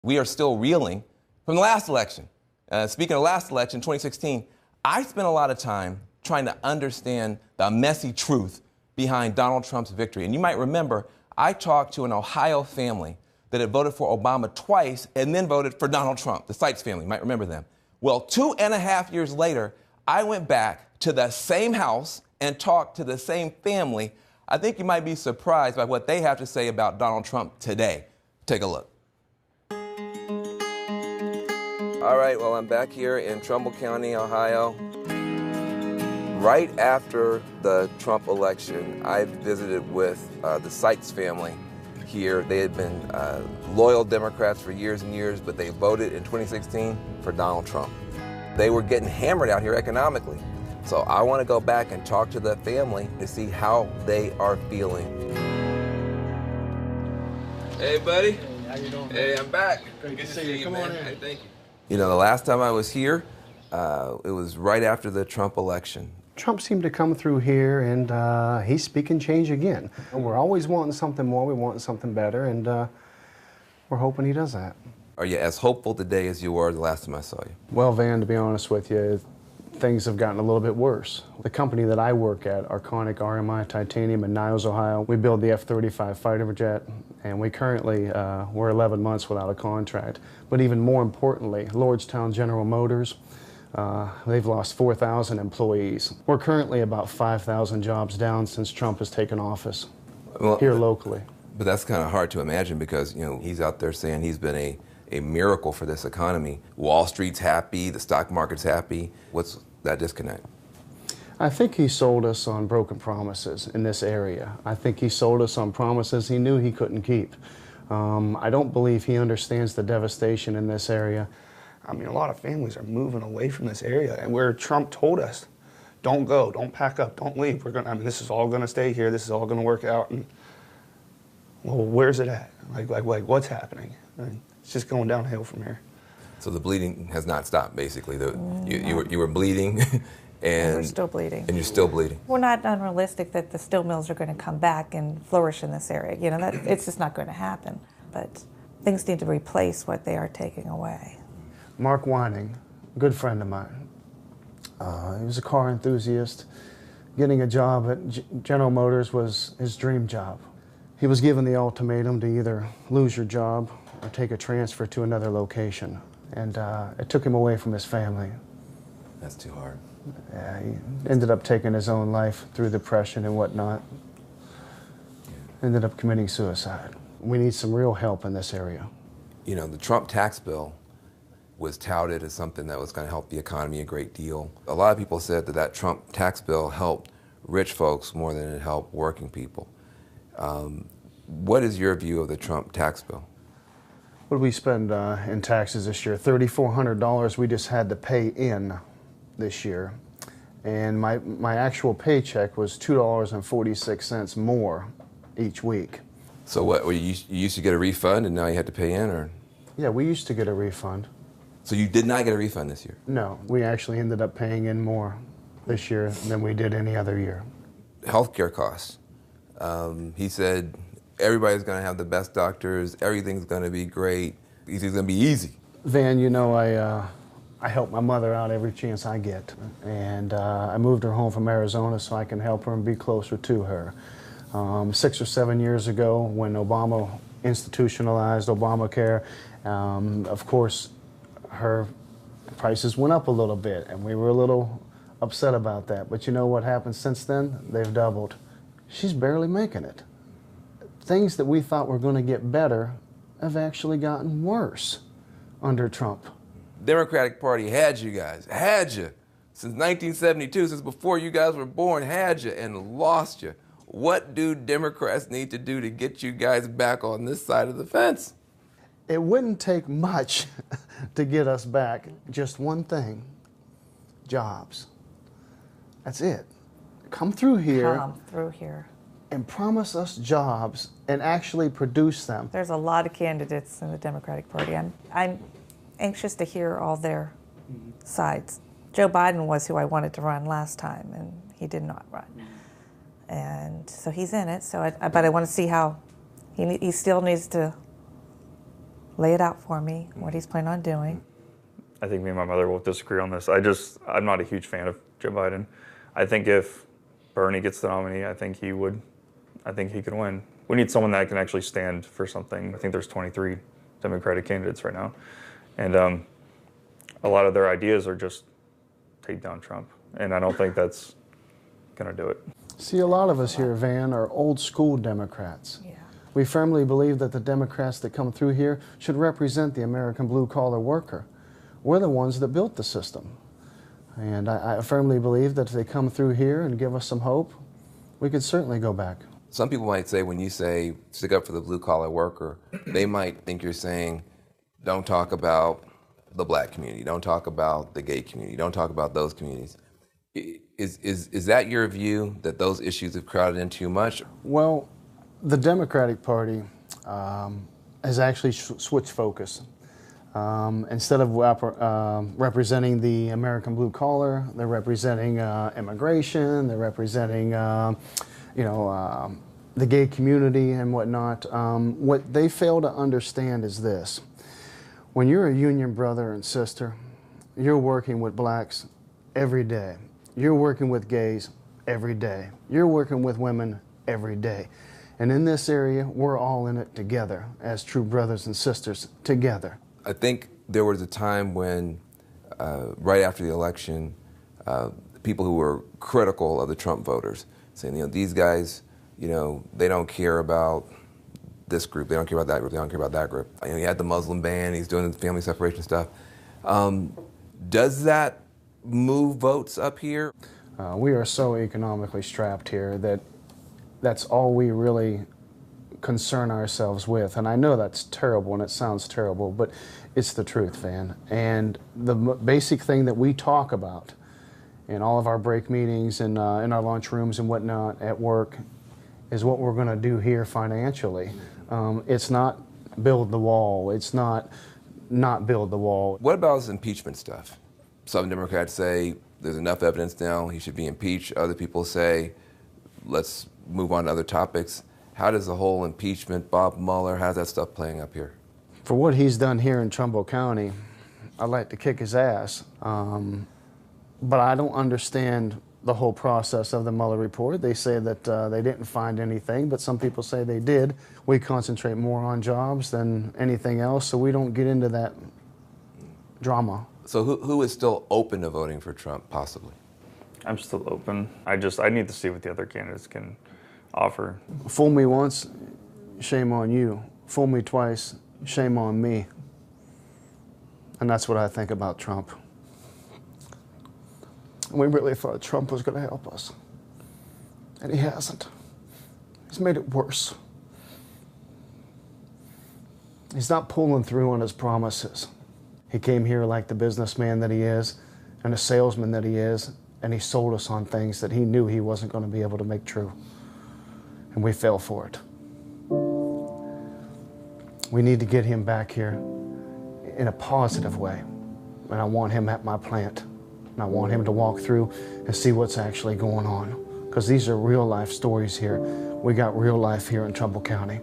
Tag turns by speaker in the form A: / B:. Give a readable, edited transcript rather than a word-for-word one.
A: We are still reeling from the last election. Speaking of last election, 2016, I spent a lot of time trying to understand the messy truth behind Donald Trump's victory. And you might remember, I talked to an Ohio family that had voted for Obama twice and then voted for Donald Trump, the Seitz family. You might remember them. Well, 2.5 years later, I went back to the same house and talked to the same family. I think you might be surprised by what they have to say about Donald Trump today. Take a look. All right, well, I'm back here in Trumbull County, Ohio. Right after the Trump election, I visited with the Seitz family here. They had been loyal Democrats for years and years, but they voted in 2016 for Donald Trump. They were getting hammered out here economically. So I want to go back and talk to the family to see how they are feeling. Hey, buddy.
B: Hey, how you doing?
A: Hey, I'm back.
B: Great to see you. Come on in.
A: Hey, thank you. You know, the last time I was here, it was right after the Trump election.
B: Trump seemed to come through here, and he's speaking change again. And we're always wanting something more. We want something better, and we're hoping he does that.
A: Are you as hopeful today as you were the last time I saw you?
B: Well, Van, to be honest with you, things have gotten a little bit worse. The company that I work at, Arconic RMI Titanium in Niles, Ohio, we build the F-35 fighter jet, and we currently, we're 11 months without a contract. But even more importantly, Lordstown General Motors, they've lost 4,000 employees. We're currently about 5,000 jobs down since Trump has taken office here locally.
A: But that's kind of hard to imagine because, you know, he's out there saying he's been a miracle for this economy. Wall Street's happy, the stock market's happy. What's that disconnect?
B: I think he sold us on broken promises in this area. I think he sold us on promises he knew he couldn't keep. I don't believe he understands the devastation in this area.
C: I mean, a lot of families are moving away from this area, and where Trump told us, don't go, don't pack up, don't leave. This is all gonna stay here, this is all gonna work out. And, well, where's it at? Like what's happening? I mean, it's just going downhill from here.
A: So the bleeding has not stopped, basically. You were bleeding, and
D: we're still bleeding.
A: And you're still bleeding.
D: We're not unrealistic that the steel mills are going to come back and flourish in this area. You know, it's just not going to happen. But things need to replace what they are taking away.
B: Mark Whining, good friend of mine. He was a car enthusiast. Getting a job at General Motors was his dream job. He was given the ultimatum to either lose your job or take a transfer to another location. And it took him away from his family.
A: That's too hard.
B: Yeah, he ended up taking his own life through depression and whatnot. Ended up committing suicide. We need some real help in this area.
A: You know, the Trump tax bill was touted as something that was going to help the economy a great deal. A lot of people said that Trump tax bill helped rich folks more than it helped working people. What is your view of the Trump tax bill?
B: What did we spend in taxes this year? $3,400 we just had to pay in this year. And my actual paycheck was $2.46 more each week.
A: So what, you used to get a refund and now you had to pay in, or?
B: Yeah, we used to get a refund.
A: So you did not get a refund this year?
B: No, we actually ended up paying in more this year than we did any other year.
A: Healthcare costs. He said everybody's going to have the best doctors, everything's going to be great, it's going to be easy.
B: Van, you know, I help my mother out every chance I get. And I moved her home from Arizona so I can help her and be closer to her. 6 or 7 years ago, when Obama institutionalized Obamacare, of course, her prices went up a little bit, and we were a little upset about that. But you know what happened since then? They've doubled. She's barely making it. Things that we thought were going to get better have actually gotten worse under Trump.
A: Democratic Party had you guys, had you. Since 1972, since before you guys were born, had you and lost you. What do Democrats need to do to get you guys back on this side of the fence?
B: It wouldn't take much to get us back. Just one thing: jobs. That's it. Come through here.
D: Come through here.
B: And promise us jobs and actually produce them.
D: There's a lot of candidates in the Democratic Party. I'm anxious to hear all their sides. Joe Biden was who I wanted to run last time, and he did not run. And so he's in it. But I want to see how he still needs to lay it out for me, what he's planning on doing.
E: I think me and my mother will disagree on this. I'm not a huge fan of Joe Biden. I think if Bernie gets the nominee, I think he could win. We need someone that can actually stand for something. I think there's 23 Democratic candidates right now. And a lot of their ideas are just take down Trump. And I don't think that's going to do it.
B: See, a lot of us here, Van, are old school Democrats.
D: Yeah.
B: We firmly believe that the Democrats that come through here should represent the American blue-collar worker. We're the ones that built the system. And I firmly believe that if they come through here and give us some hope, we could certainly go back.
A: Some people might say when you say stick up for the blue-collar worker, they might think you're saying don't talk about the black community, don't talk about the gay community, don't talk about those communities. Is that your view, that those issues have crowded in too much?
B: Well, the Democratic Party has actually switched focus. Instead of representing the American blue collar, they're representing immigration, they're representing the gay community and whatnot. What they fail to understand is this. When you're a union brother and sister, you're working with blacks every day. You're working with gays every day. You're working with women every day. And in this area, we're all in it together as true brothers and sisters together.
A: I think there was a time when, right after the election, people who were critical of the Trump voters, saying, these guys, they don't care about this group, they don't care about that group, they don't care about that group. He had the Muslim ban, he's doing the family separation stuff. Does that move votes up here?
B: We are so economically strapped here that that's all we really concern ourselves with. And I know that's terrible and it sounds terrible, but it's the truth, Van. And the basic thing that we talk about in all of our break meetings and in our lunch rooms and whatnot at work is what we're going to do here financially. It's not build the wall. It's not build the wall.
A: What about this impeachment stuff? Some Democrats say there's enough evidence now, he should be impeached. Other people say, let's move on to other topics. How does the whole impeachment, Bob Mueller, how's that stuff playing up here?
B: For what he's done here in Trumbull County, I'd like to kick his ass. But I don't understand the whole process of the Mueller report. They say that they didn't find anything, but some people say they did. We concentrate more on jobs than anything else, so we don't get into that drama.
A: So who is still open to voting for Trump, possibly?
E: I'm still open. I need to see what the other candidates can offer.
B: Fool me once, shame on you. Fool me twice, shame on me. And that's what I think about Trump. We really thought Trump was going to help us. And he hasn't. He's made it worse. He's not pulling through on his promises. He came here like the businessman that he is and the salesman that he is, and he sold us on things that he knew he wasn't going to be able to make true. And we fell for it. We need to get him back here in a positive way. And I want him at my plant. And I want him to walk through and see what's actually going on. Because these are real life stories here. We got real life here in Trumbull County.